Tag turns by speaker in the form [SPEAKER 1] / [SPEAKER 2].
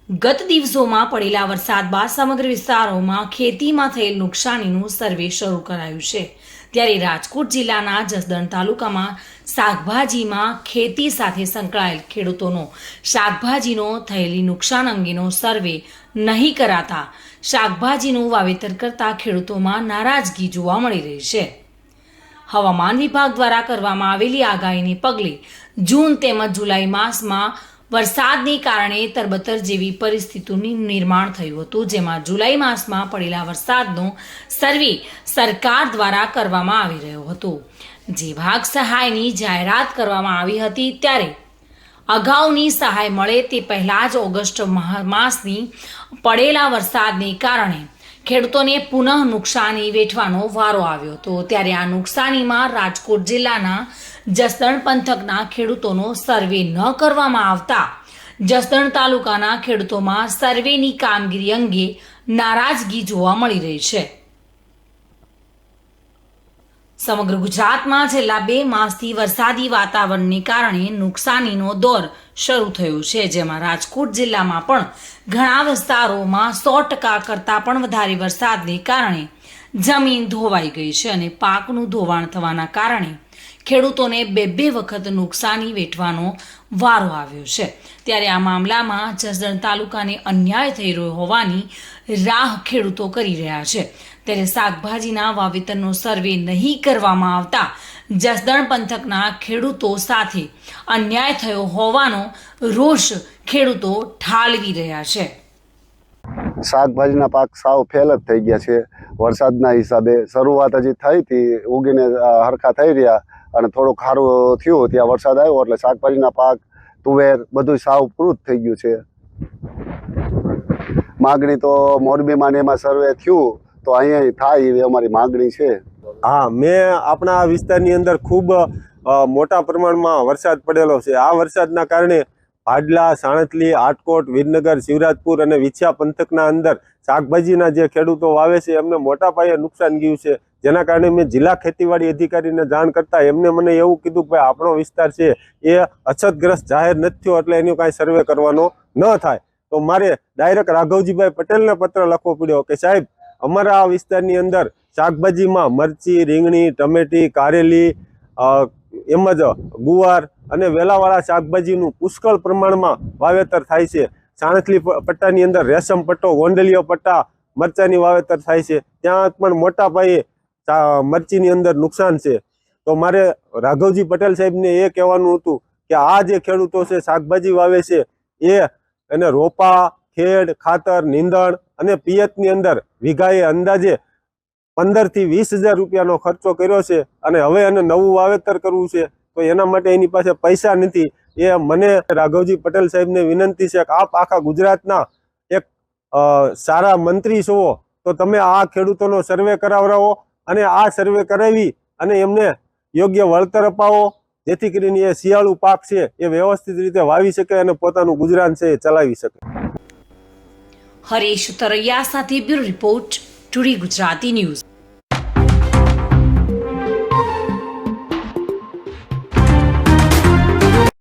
[SPEAKER 1] ગત દિવસોમાં પડેલા વરસાદ બાદ સમગ્ર વિસ્તારોમાં ખેતીમાં થયેલ નુકસાનીનું સર્વે શરૂ કરાયું છે। ત્યારે રાજકોટ જિલ્લાના જસદણ તાલુકામાં શાકભાજીમાં ખેતી સાથે સંકળાયેલ ખેડૂતોનો શાકભાજીનો થયેલી નુકસાન અંગેનો સર્વે નહીં કરાતા શાકભાજીનું વાવેતર કરતા ખેડૂતોમાં નારાજગી જોવા મળી રહી છે। હવામાન વિભાગ દ્વારા કરવામાં આવેલી આગાહીને પગલે જૂન તેમજ જુલાઈ માસમાં વરસાદને કારણે તરબતર જેવી પરિસ્થિતિનું નિર્માણ થયું હતું, જેમાં જુલાઈ માસમાં પડેલા વરસાદનો સર્વે સરકાર દ્વારા કરવામાં આવી રહ્યો હતો। જે ભાગ સહાયની જાહેરાત કરવામાં આવી હતી ત્યારે અગાઉની સહાય મળે તે પહેલા જ ઓગસ્ટ માસની પડેલા વરસાદને કારણે ખેડૂતોને પુનઃ નુકસાની વેઠવાનો વારો આવ્યો હતો। ત્યારે આ નુકસાનીમાં રાજકોટ જિલ્લાના જસદણ પંથકના ખેડૂતોનો સર્વે ન કરવામાં આવતા જસદણ તાલુકાના ખેડૂતોમાં સર્વેની કામગીરી અંગે નારાજગી જોવા મળી રહી છે। સમગ્ર ગુજરાતમાં છેલ્લા 2 માસથી વરસાદી વાતાવરણને કારણે નુકસાનીનો દોર શરૂ થયો છે, જેમાં રાજકોટ જિલ્લામાં પણ ઘણા વિસ્તારોમાં 100% કરતાં પણ વધારે વરસાદને કારણે જમીન ધોવાઈ ગઈ છે અને પાકનું ધોવાણ થવાના કારણે ખેડૂતોને 2 વખત નુકસાની વેઠવાનો વારો આવ્યો છે। ત્યારે આ મામલામાં જસદણ તાલુકાને અન્યાય થઈ રહ્યો હોવાની રાહ ખેડૂતો કરી રહ્યા છે। ત્યારે શાકભાજીના વાવેતરનો સર્વે નહીં કરવામાં આવતા જસદણ પંથકના ખેડૂતો સાથે અન્યાય થયો હોવાનો રોષ ખેડૂતો ઠાલવી રહ્યા છે।
[SPEAKER 2] શાકભાજીના પાક સાવ ફેલ જ થઈ ગયા છે। વરસાદના હિસાબે શરૂઆત હજી થઈ હતી, ઉગીને હરખા થઈ રહ્યા અને થોડુંક સારું થયું ત્યાં વરસાદ આવ્યો એટલે શાકભાજીના પાક તુવેર બધું સાવ પૂરું થઈ ગયું છે। માગણી તો મોરબીમાં ને એમાં સર્વે થયું તો અહીંયા થાય એવી અમારી માગણી છે।
[SPEAKER 3] હા, મેં આપણા વિસ્તારની અંદર ખૂબ મોટા પ્રમાણમાં વરસાદ પડેલો છે। આ વરસાદના કારણે ભાડલા, સાણથલી, આટકોટ, વિરનગર, શિવરાજપુર અને વિછિયા પંથકના અંદર શાકભાજીના જે ખેડૂતો વાવે છે એમને મોટા પાયે નુકસાન ગયું છે, જેના કારણે મેં જિલ્લા ખેતીવાડી અધિકારીને જાણ કરતા એમને મને એવું કીધું કે ભાઈ આપણો વિસ્તાર છે એ અછતગ્રસ્ત જાહેર નથી થયો એટલે એનું કાંઈ સર્વે કરવાનો ન થાય। તો મારે ડાયરેક્ટ રાઘવજીભાઈ પટેલને પત્ર લખવો પડ્યો કે સાહેબ અમારા આ વિસ્તારની અંદર શાકભાજીમાં મરચી, રીંગણી, ટમેટી, કારેલી એમજ ગુવાર અને વેલાવાળા શાકભાજીનું પુષ્કળ પ્રમાણમાં વાવેતર થાય છે। સાણથલી પટ્ટાની અંદર રેશમ પટ્ટો, ગોંડલીયો પટ્ટા મરચાની વાવેતર થાય છે, ત્યાં પણ મોટા પાયે મરચીની અંદર નુકસાન છે। તો મારે રાઘવજી પટેલ સાહેબને એ કહેવાનું હતું કે આ જે ખેડૂતો છે શાકભાજી વાવે છે એને રોપા, ખેડ, ખાતર, નીંદણ અને પિયતની અંદર વીઘાએ અંદાજે 15 થી 20 હજાર રૂપિયાનો ખર્ચો કર્યો છે અને હવે એને નવું વાવેતર કરવું છે તો એના માટે એની પાસે પૈસા નથી। એ મને રાઘવજી પટેલ સાહેબને વિનંતી છે કે આપ આખા ગુજરાતના એક સારા મંત્રી છો તો તમે આ ખેડૂતોનો સર્વે કરાવરાવો અને આ સર્વે કરાવી અને એમને યોગ્ય વળતર અપાવો, જેથી કરીને એ શિયાળુ પાક છે એ વ્યવસ્થિત રીતે વાવી શકે અને પોતાનું ગુજરાન છે એ ચલાવી શકે।
[SPEAKER 1] હરેશ તરૈયા સાથે bureau report, today Gujarati news.